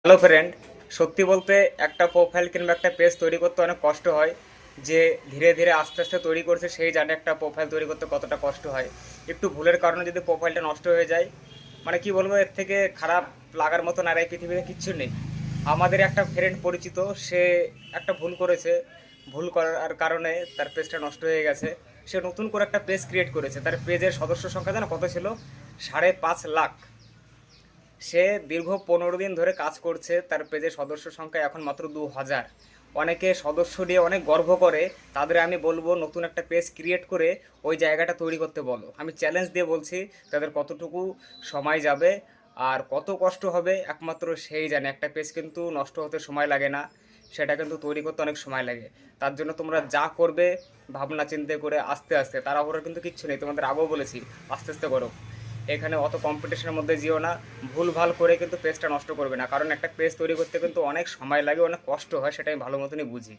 Hello friend, সত্যি বলতে একটা প্রোফাইল কিংবা একটা পেজ তৈরি করতে অনেক কষ্ট হয়। যে ধীরে ধীরে আস্তে আস্তে তৈরি করছে সেই জানে একটা প্রোফাইল তৈরি করতে কতটা কষ্ট হয়। একটু ভুলের কারণে যদি প্রোফাইলটা নষ্ট হয়ে যায়, মানে কি বলবো, এর থেকে খারাপ লাগার মতো আর এই পৃথিবীতে কিচ্ছু নেই। আমাদের একটা ফ্রেন্ড পরিচিত, সে একটা ভুল করেছে। ভুল করার কারণে তার পেজটা নষ্ট হয়ে গেছে। সে নতুন করে একটা পেজ ক্রিয়েট করেছে। তার পেজের সদস্য সংখ্যা জানো কত ছিল? 5.5 লাখ। সে দীর্ঘ 15 দিন ধরে কাজ করছে, তার পেজের সদস্য সংখ্যা এখন মাত্র 2,000। অনেকে সদস্য নিয়ে অনেক গর্ব করে, তাদের আমি বলবো নতুন একটা পেজ ক্রিয়েট করে ওই জায়গাটা তৈরি করতে বলো। আমি চ্যালেঞ্জ দিয়ে বলছি, তাদের কতটুকু সময় যাবে আর কত কষ্ট হবে একমাত্র সেই জানে। একটা পেজ কিন্তু নষ্ট হতে সময় লাগে না, সেটা কিন্তু তৈরি করতে অনেক সময় লাগে। তার জন্য তোমরা যা করবে ভাবনা চিন্তা করে আস্তে আস্তে, তাড়াহুড়োর কিন্তু কিচ্ছু নেই। তোমাদের আগেও বলেছি আস্তে আস্তে করো। এখানে অত কম্পিটিশনের মধ্যে যেও না। ভুলভাল করে কিন্তু পেজটা নষ্ট করবে না, কারণ একটা পেজ তৈরি করতে কিন্তু অনেক সময় লাগে, অনেক কষ্ট হয়, সেটা আমি ভালো মতনই বুঝি।